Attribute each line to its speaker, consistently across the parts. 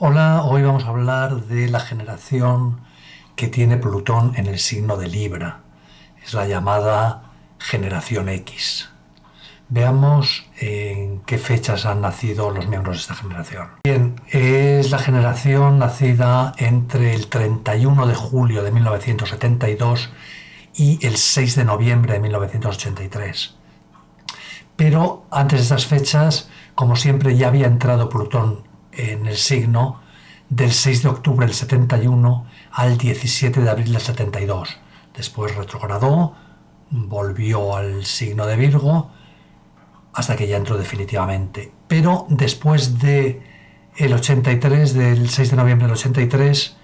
Speaker 1: Hola, hoy vamos a hablar de la generación que tiene Plutón en el signo de Libra. Es la llamada generación X. Veamos en qué fechas han nacido los miembros de esta generación. Bien, es la generación nacida entre el 31 de julio de 1972 y el 6 de noviembre de 1983. Pero antes de esas fechas, como siempre, ya había entrado Plutón en el signo del 6 de octubre del 71 al 17 de abril del 72. Después retrogradó, volvió al signo de Virgo hasta que ya entró definitivamente. Pero después de el 83, del 6 de noviembre del 83,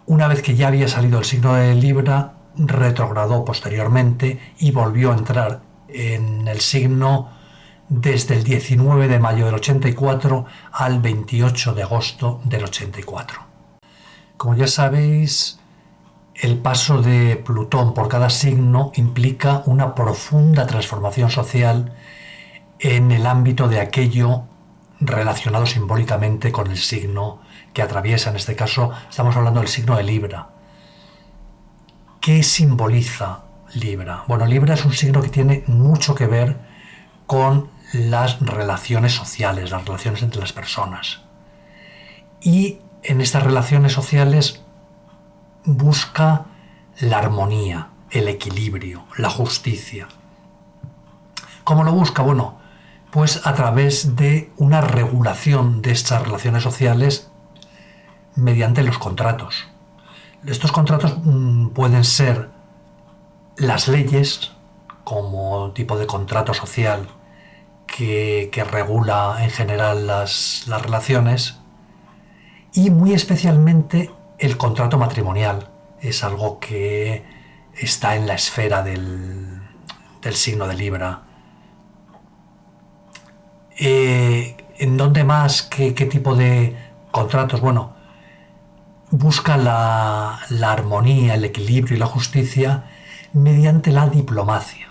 Speaker 1: una vez que ya había salido el signo de Libra, retrogradó posteriormente y volvió a entrar en el signo desde el 19 de mayo del 84 al 28 de agosto del 84. Como ya sabéis, el paso de Plutón por cada signo implica una profunda transformación social en el ámbito de aquello relacionado simbólicamente con el signo que atraviesa. En este caso estamos hablando del signo de Libra. ¿Qué simboliza Libra? Bueno, Libra es un signo que tiene mucho que ver con las relaciones sociales, las relaciones entre las personas. Y en estas relaciones sociales busca la armonía, el equilibrio, la justicia. ¿Cómo lo busca? Bueno, pues a través de una regulación de estas relaciones sociales mediante los contratos. Estos contratos pueden ser las leyes, como tipo de contrato social que regula en general las relaciones, y muy especialmente el contrato matrimonial. Es algo que está en la esfera del signo de Libra. ¿En dónde más? ¿Qué tipo de contratos? Bueno, busca la armonía, el equilibrio y la justicia mediante la diplomacia,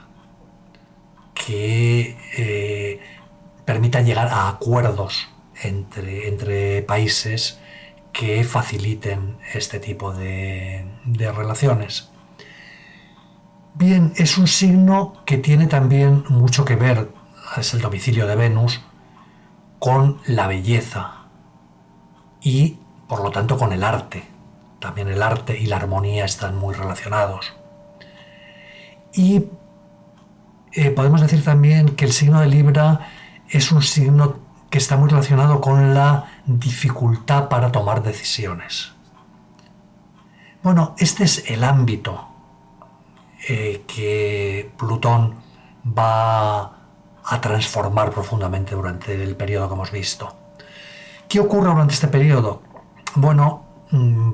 Speaker 1: que permita llegar a acuerdos entre países que faciliten este tipo de relaciones. Bien, es un signo que tiene también mucho que ver, es el domicilio de Venus, con la belleza y, por lo tanto, con el arte. También el arte y la armonía están muy relacionados. Y podemos decir también que el signo de Libra es un signo que está muy relacionado con la dificultad para tomar decisiones. Bueno, este es el ámbito que Plutón va a transformar profundamente durante el periodo que hemos visto. ¿Qué ocurre durante este periodo? Bueno,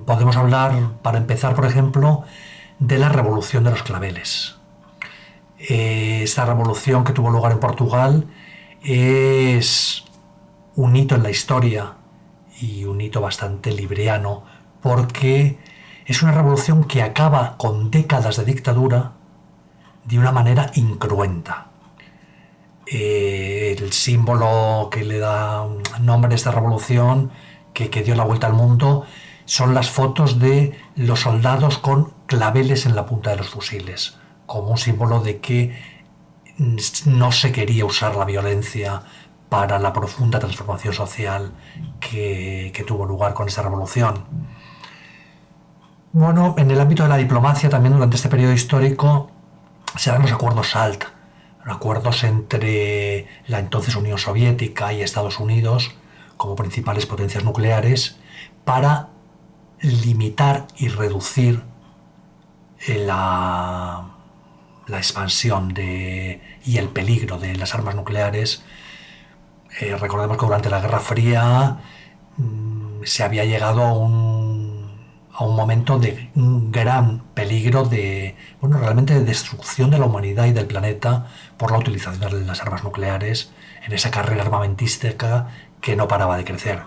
Speaker 1: podemos hablar, para empezar, por ejemplo, de la Revolución de los Claveles. Esta revolución que tuvo lugar en Portugal es un hito en la historia y un hito bastante libriano, porque es una revolución que acaba con décadas de dictadura de una manera incruenta. El símbolo que le da nombre a esta revolución, que dio la vuelta al mundo, son las fotos de los soldados con claveles en la punta de los fusiles, como un símbolo de que no se quería usar la violencia para la profunda transformación social que tuvo lugar con esta revolución. Bueno, en el ámbito de la diplomacia también durante este periodo histórico se dan los acuerdos SALT, acuerdos entre la entonces Unión Soviética y Estados Unidos como principales potencias nucleares para limitar y reducir la expansión y el peligro de las armas nucleares. Recordemos que durante la Guerra Fría se había llegado a un momento de un gran peligro realmente de destrucción de la humanidad y del planeta por la utilización de las armas nucleares en esa carrera armamentística que no paraba de crecer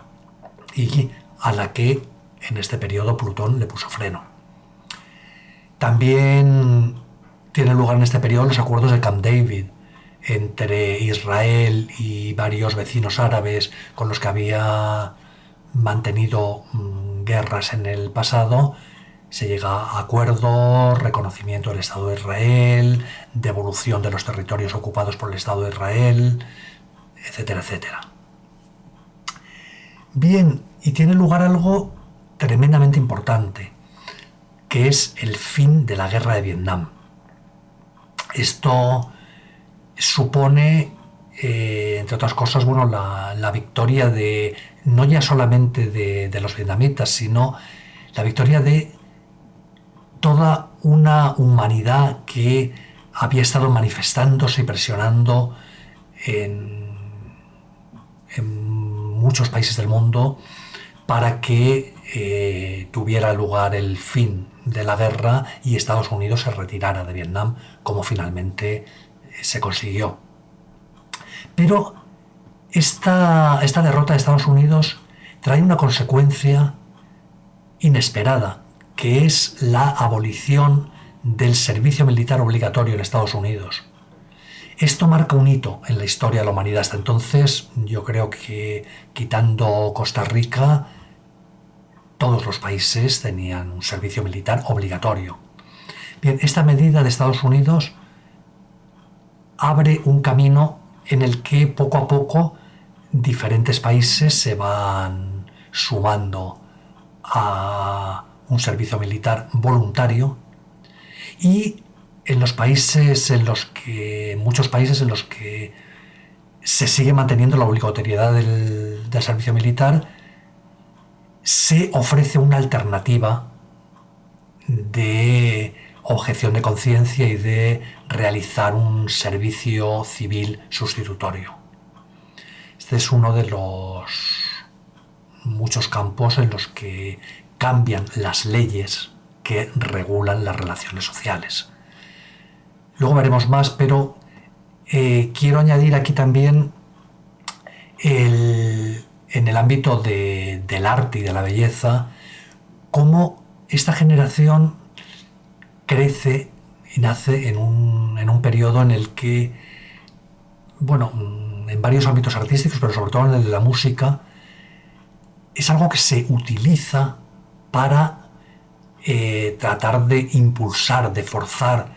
Speaker 1: y a la que en este periodo Plutón le puso freno. También tienen lugar en este periodo los acuerdos de Camp David entre Israel y varios vecinos árabes con los que había mantenido guerras en el pasado, se llega a acuerdos, reconocimiento del Estado de Israel, devolución de los territorios ocupados por el Estado de Israel, etcétera, etcétera. Bien, y tiene lugar algo tremendamente importante, que es el fin de la guerra de Vietnam. Esto supone, entre otras cosas, bueno, la victoria de, no ya solamente de los vietnamitas, sino la victoria de toda una humanidad que había estado manifestándose y presionando en muchos países del mundo para que tuviera lugar el fin de la guerra y Estados Unidos se retirara de Vietnam, como finalmente se consiguió. Pero esta derrota de Estados Unidos trae una consecuencia inesperada, que es la abolición del servicio militar obligatorio en Estados Unidos. Esto marca un hito en la historia de la humanidad. Hasta entonces, yo creo que, quitando Costa Rica, todos los países tenían un servicio militar obligatorio. Bien, esta medida de Estados Unidos abre un camino en el que poco a poco diferentes países se van sumando a un servicio militar voluntario, y en los países en los que, muchos países en los que se sigue manteniendo la obligatoriedad del servicio militar, se ofrece una alternativa de objeción de conciencia y de realizar un servicio civil sustitutorio. Este es uno de los muchos campos en los que cambian las leyes que regulan las relaciones sociales. Luego veremos más, pero quiero añadir aquí también en el ámbito del arte y de la belleza, cómo esta generación crece y nace en un periodo en el que, bueno, en varios ámbitos artísticos, pero sobre todo en el de la música, es algo que se utiliza para tratar de impulsar, de forzar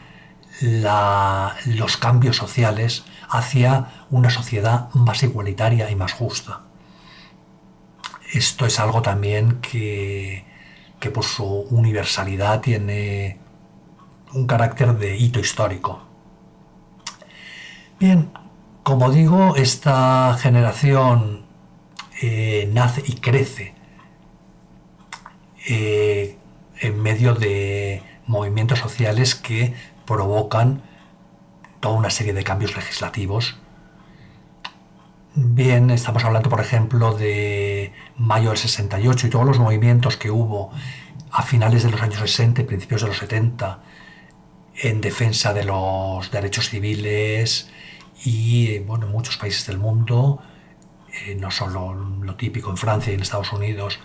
Speaker 1: los cambios sociales hacia una sociedad más igualitaria y más justa. Esto es algo también que por su universalidad tiene un carácter de hito histórico. Bien, como digo, esta generación nace y crece en medio de movimientos sociales que provocan toda una serie de cambios legislativos. Bien, estamos hablando, por ejemplo, de mayo del 68 y todos los movimientos que hubo a finales de los años 60 y principios de los 70 en defensa de los derechos civiles y, bueno, en muchos países del mundo, no solo lo típico en Francia y en Estados Unidos,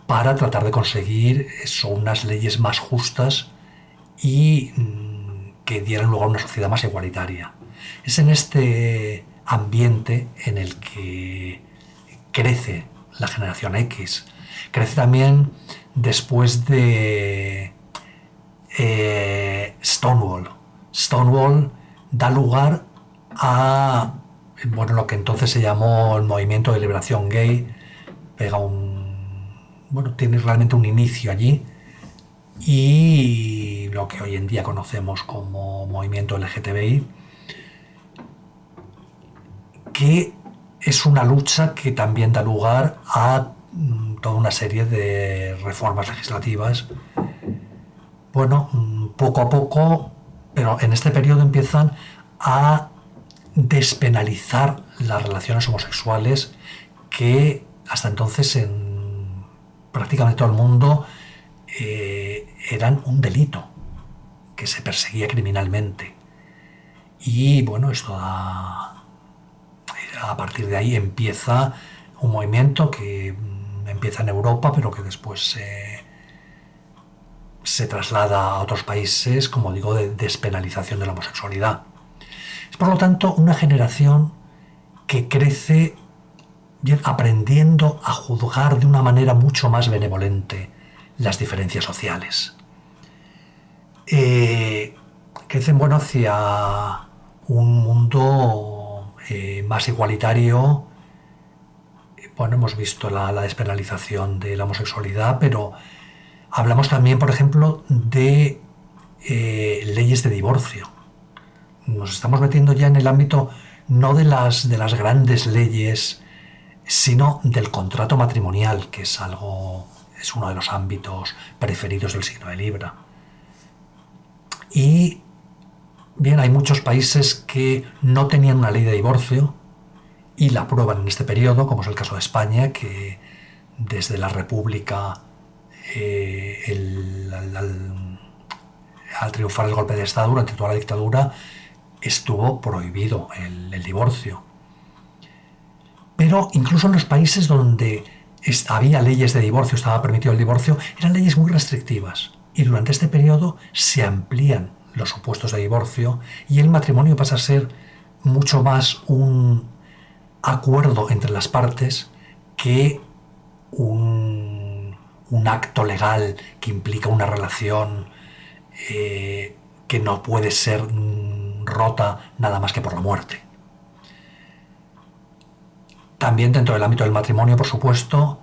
Speaker 1: para tratar de conseguir unas leyes más justas y que dieran lugar a una sociedad más igualitaria. Es en este ambiente en el que crece la generación X. Crece también después de Stonewall. Stonewall da lugar a, bueno, lo que entonces se llamó el movimiento de liberación gay. Tiene realmente un inicio allí, y lo que hoy en día conocemos como movimiento LGTBI, que es una lucha que también da lugar a toda una serie de reformas legislativas. Bueno, poco a poco, pero en este periodo empiezan a despenalizar las relaciones homosexuales, que hasta entonces en prácticamente todo el mundo eran un delito que se perseguía criminalmente. Y bueno, esto a partir de ahí empieza un movimiento que empieza en Europa, pero que después se traslada a otros países, como digo, de despenalización de la homosexualidad. Es, por lo tanto, una generación que crece bien, aprendiendo a juzgar de una manera mucho más benevolente las diferencias sociales. Crecen, bueno, hacia un mundo más igualitario. Bueno, hemos visto la despenalización de la homosexualidad, pero hablamos también, por ejemplo, de leyes de divorcio. Nos estamos metiendo ya en el ámbito no de las grandes leyes, sino del contrato matrimonial, que es uno de los ámbitos preferidos del signo de Libra. Y bien, hay muchos países que no tenían una ley de divorcio y la aprueban en este periodo, como es el caso de España, que desde la República, al triunfar el golpe de Estado, durante toda la dictadura, estuvo prohibido el divorcio. Pero incluso en los países donde había leyes de divorcio, estaba permitido el divorcio, eran leyes muy restrictivas. Y durante este periodo se amplían los supuestos de divorcio y el matrimonio pasa a ser mucho más un acuerdo entre las partes que un acto legal que implica una relación que no puede ser rota nada más que por la muerte. También dentro del ámbito del matrimonio, por supuesto,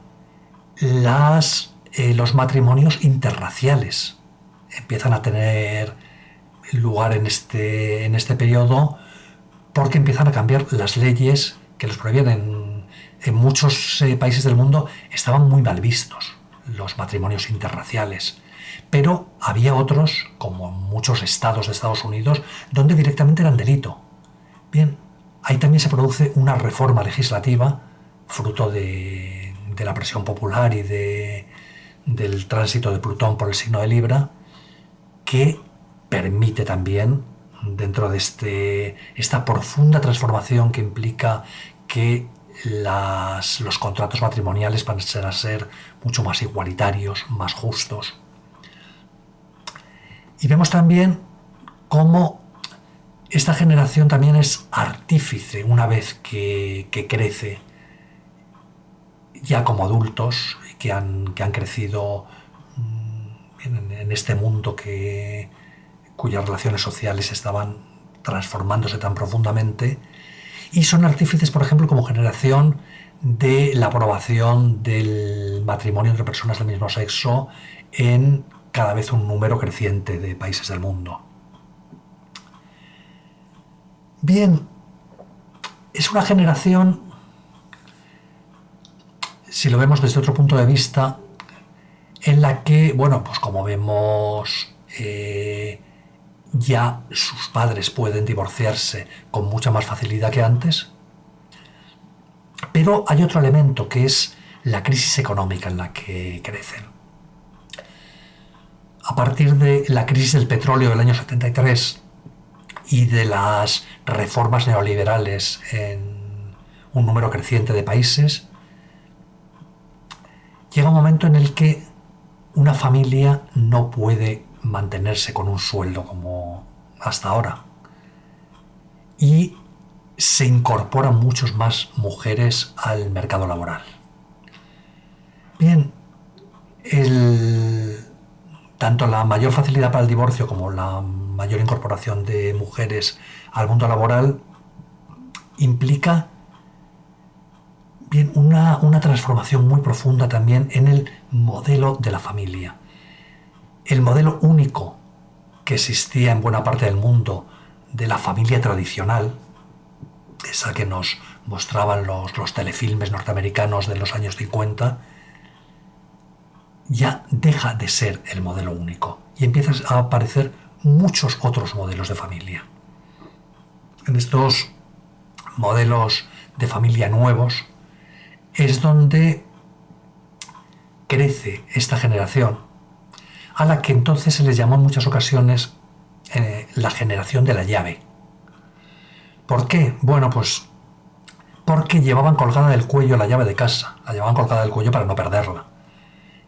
Speaker 1: los matrimonios interraciales empiezan a tener lugar en este periodo, porque empiezan a cambiar las leyes que los prohibían. En muchos países del mundo estaban muy mal vistos los matrimonios interraciales, pero había otros, como en muchos estados de Estados Unidos, donde directamente eran delito. Bien, ahí también se produce una reforma legislativa, fruto de la presión popular y del tránsito de Plutón por el signo de Libra, que permite también, dentro de esta profunda transformación que implica que los contratos matrimoniales pasen a ser mucho más igualitarios, más justos. Y vemos también cómo esta generación también es artífice una vez que crece, ya como adultos, que han crecido en este mundo cuyas relaciones sociales estaban transformándose tan profundamente, y son artífices, por ejemplo, como generación de la aprobación del matrimonio entre personas del mismo sexo en cada vez un número creciente de países del mundo. Bien, es una generación, si lo vemos desde otro punto de vista, en la que, bueno, pues como vemos, ya sus padres pueden divorciarse con mucha más facilidad que antes. Pero hay otro elemento, que es la crisis económica en la que crecen. A partir de la crisis del petróleo del año 73 y de las reformas neoliberales en un número creciente de países, llega un momento en el que una familia no puede mantenerse con un sueldo como hasta ahora. Y se incorporan muchas más mujeres al mercado laboral. Bien, tanto la mayor facilidad para el divorcio como la mayor incorporación de mujeres al mundo laboral implica bien una transformación muy profunda también en el modelo de la familia. El modelo único que existía en buena parte del mundo de la familia tradicional, esa que nos mostraban los telefilmes norteamericanos de los años 50, ya deja de ser el modelo único y empiezan a aparecer muchos otros modelos de familia. En estos modelos de familia nuevos es donde crece esta generación, a la que entonces se les llamó en muchas ocasiones la generación de la llave. ¿Por qué? Bueno, pues porque llevaban colgada del cuello la llave de casa, la llevaban colgada del cuello para no perderla.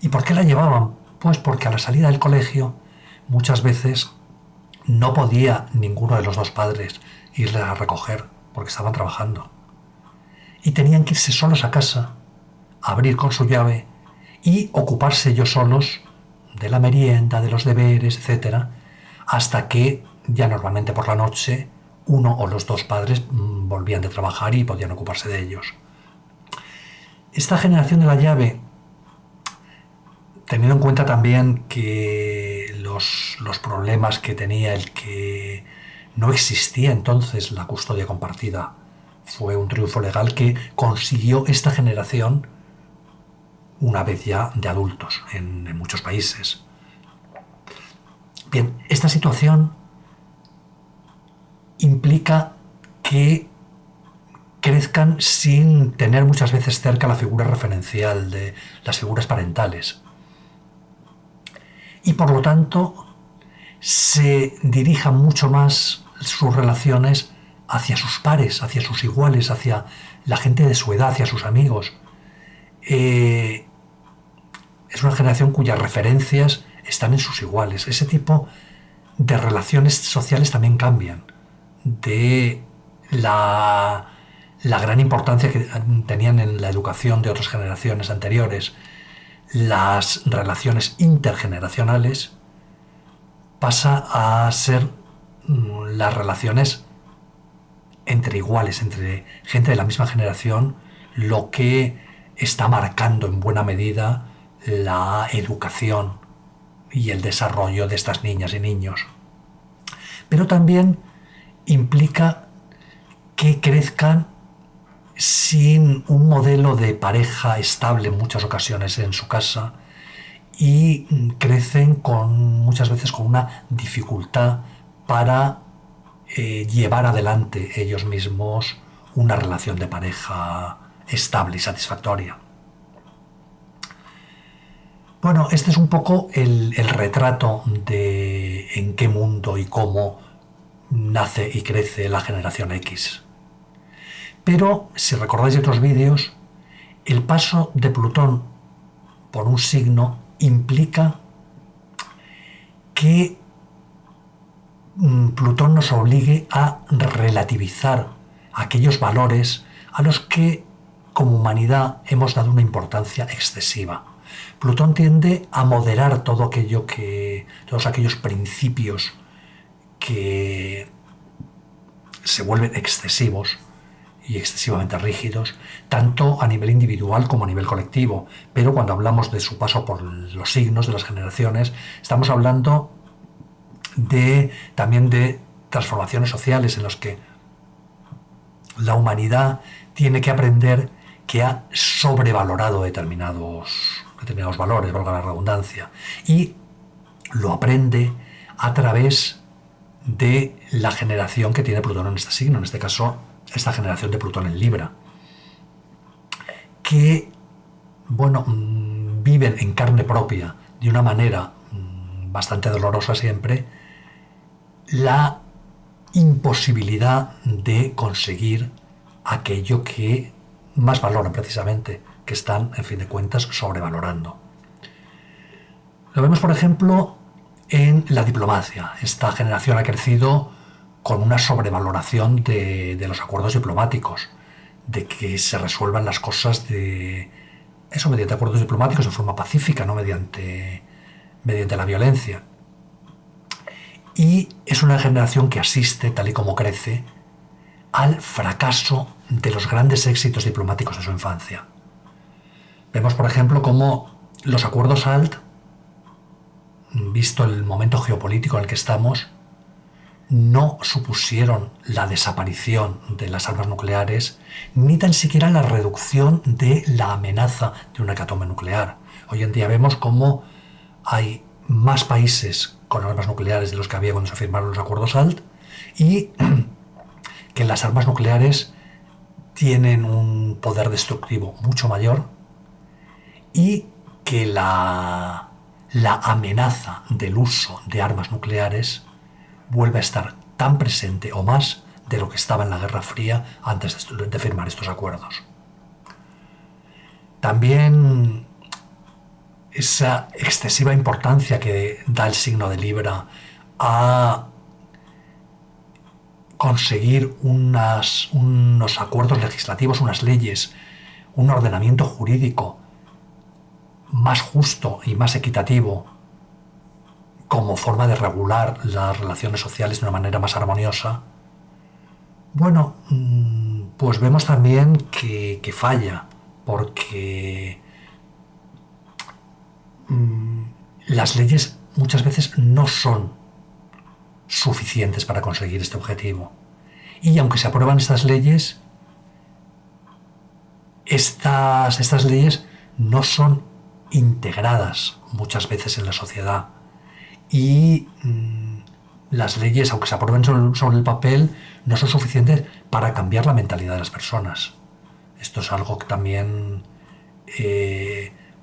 Speaker 1: ¿Y por qué la llevaban? Pues porque a la salida del colegio muchas veces no podía ninguno de los dos padres irle a recoger porque estaban trabajando. y tenían que irse solos a casa, abrir con su llave y ocuparse ellos solos de la merienda, de los deberes, etc., hasta que ya normalmente por la noche uno o los dos padres volvían de trabajar y podían ocuparse de ellos. Esta generación de la llave, teniendo en cuenta también que los problemas que tenía el que no existía entonces la custodia compartida, fue un triunfo legal que consiguió esta generación una vez ya de adultos en muchos países. Bien, esta situación implica que crezcan sin tener muchas veces cerca la figura referencial de las figuras parentales. Y por lo tanto se dirijan mucho más sus relaciones hacia sus pares, hacia sus iguales, hacia la gente de su edad, hacia sus amigos. Es una generación cuyas referencias están en sus iguales. Ese tipo de relaciones sociales también cambian. De la gran importancia que tenían en la educación de otras generaciones anteriores, las relaciones intergeneracionales, pasa a ser las relaciones entre iguales, entre gente de la misma generación, lo que está marcando en buena medida la educación y el desarrollo de estas niñas y niños. Pero también implica que crezcan sin un modelo de pareja estable en muchas ocasiones en su casa y crecen muchas veces con una dificultad para llevar adelante ellos mismos una relación de pareja estable y satisfactoria. Bueno, este es un poco el retrato de en qué mundo y cómo nace y crece la generación X. Pero, si recordáis de otros vídeos, el paso de Plutón por un signo implica que Plutón nos obligue a relativizar aquellos valores a los que como humanidad hemos dado una importancia excesiva. Plutón tiende a moderar todos aquellos principios que se vuelven excesivos y excesivamente rígidos, tanto a nivel individual como a nivel colectivo. Pero cuando hablamos de su paso por los signos de las generaciones, estamos hablando también de transformaciones sociales en las que la humanidad tiene que aprender que ha sobrevalorado determinados valores, valga la redundancia, y lo aprende a través de la generación que tiene Plutón en este signo, en este caso esta generación de Plutón en Libra, que viven en carne propia de una manera bastante dolorosa siempre la imposibilidad de conseguir aquello que más valoran precisamente, que están, en fin de cuentas, sobrevalorando. Lo vemos, por ejemplo, en la diplomacia. Esta generación ha crecido con una sobrevaloración de los acuerdos diplomáticos, de que se resuelvan las cosas mediante acuerdos diplomáticos de forma pacífica, no mediante la violencia. Y es una generación que asiste, tal y como crece, al fracaso de los grandes éxitos diplomáticos de su infancia. Vemos, por ejemplo, cómo los acuerdos SALT, visto el momento geopolítico en el que estamos, no supusieron la desaparición de las armas nucleares, ni tan siquiera la reducción de la amenaza de una hecatombe nuclear. Hoy en día vemos cómo hay más países con armas nucleares de los que había cuando se firmaron los acuerdos SALT, y que las armas nucleares tienen un poder destructivo mucho mayor, y que la amenaza del uso de armas nucleares vuelve a estar tan presente o más de lo que estaba en la Guerra Fría antes de firmar estos acuerdos. También esa excesiva importancia que da el signo de Libra a conseguir unos acuerdos legislativos, unas leyes, un ordenamiento jurídico más justo y más equitativo como forma de regular las relaciones sociales de una manera más armoniosa, bueno, pues vemos también que falla, porque las leyes muchas veces no son suficientes para conseguir este objetivo. Y aunque se aprueban estas leyes, estas leyes no son integradas muchas veces en la sociedad. Y las leyes, aunque se aprueben sobre el papel, no son suficientes para cambiar la mentalidad de las personas. Esto es algo que también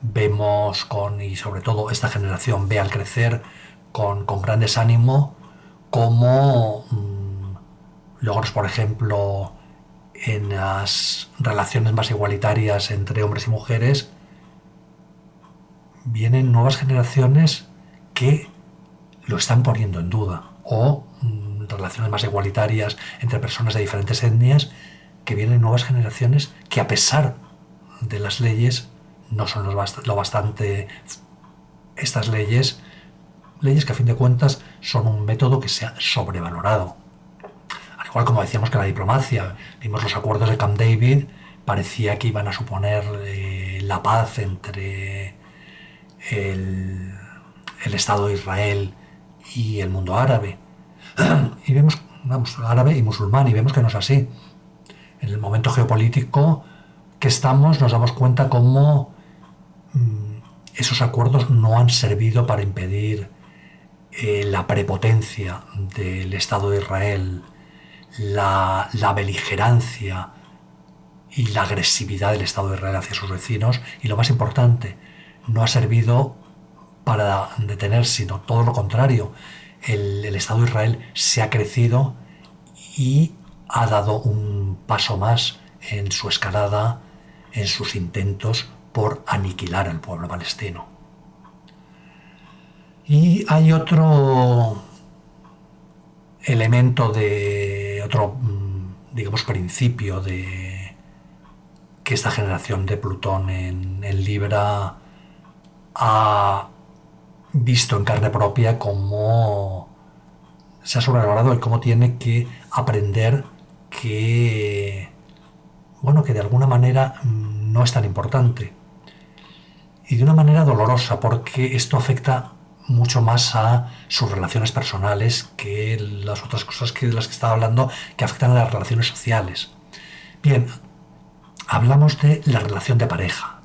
Speaker 1: vemos y sobre todo esta generación ve al crecer con gran desánimo, como logros, por ejemplo, en las relaciones más igualitarias entre hombres y mujeres, vienen nuevas generaciones que lo están poniendo en duda, o relaciones más igualitarias entre personas de diferentes etnias, que vienen nuevas generaciones que, a pesar de las leyes, no son lo bastante. Estas leyes que a fin de cuentas son un método que se ha sobrevalorado. Al igual, como decíamos, que la diplomacia, vimos los acuerdos de Camp David, parecía que iban a suponer la paz entre el Estado de Israel y el mundo árabe. Y vemos, árabe y musulmán, y vemos que no es así. En el momento geopolítico que estamos, nos damos cuenta cómo esos acuerdos no han servido para impedir la prepotencia del Estado de Israel, la beligerancia y la agresividad del Estado de Israel hacia sus vecinos, y lo más importante, no ha servido para detener, sino todo lo contrario. El Estado de Israel se ha crecido y ha dado un paso más en su escalada, en sus intentos por aniquilar al pueblo palestino. Y hay otro elemento digamos, principio de que esta generación de Plutón en Libra ha visto en carne propia cómo se ha sobrevalorado y cómo tiene que aprender que de alguna manera no es tan importante. Y de una manera dolorosa, porque esto afecta mucho más a sus relaciones personales que las otras cosas de las que estaba hablando, que afectan a las relaciones sociales. Bien, hablamos de la relación de pareja.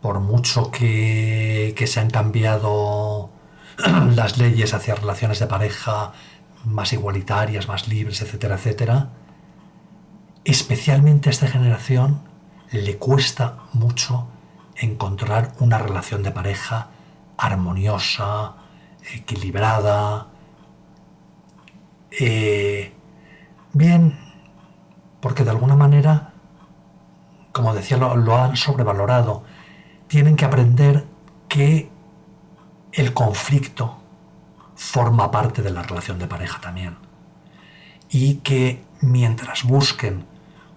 Speaker 1: Por mucho que se han cambiado las leyes hacia relaciones de pareja más igualitarias, más libres, etcétera, etcétera, especialmente a esta generación le cuesta mucho encontrar una relación de pareja armoniosa, equilibrada. Bien, porque de alguna manera, como decía, lo han sobrevalorado. Tienen que aprender que el conflicto forma parte de la relación de pareja también. Y que mientras busquen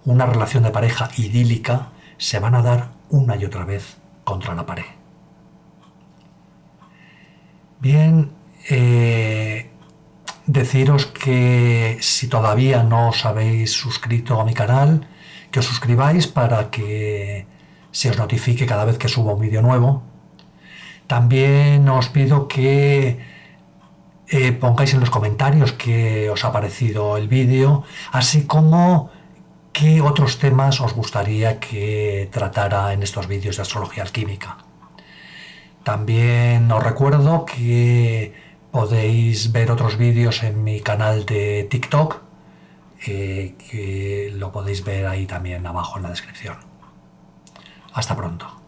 Speaker 1: una relación de pareja idílica, se van a dar una y otra vez contra la pared. Bien, deciros que si todavía no os habéis suscrito a mi canal, que os suscribáis para que se os notifique cada vez que suba un vídeo nuevo. También os pido que pongáis en los comentarios qué os ha parecido el vídeo, así como qué otros temas os gustaría que tratara en estos vídeos de astrología alquímica. También os recuerdo que podéis ver otros vídeos en mi canal de TikTok, que lo podéis ver ahí también abajo en la descripción. Hasta pronto.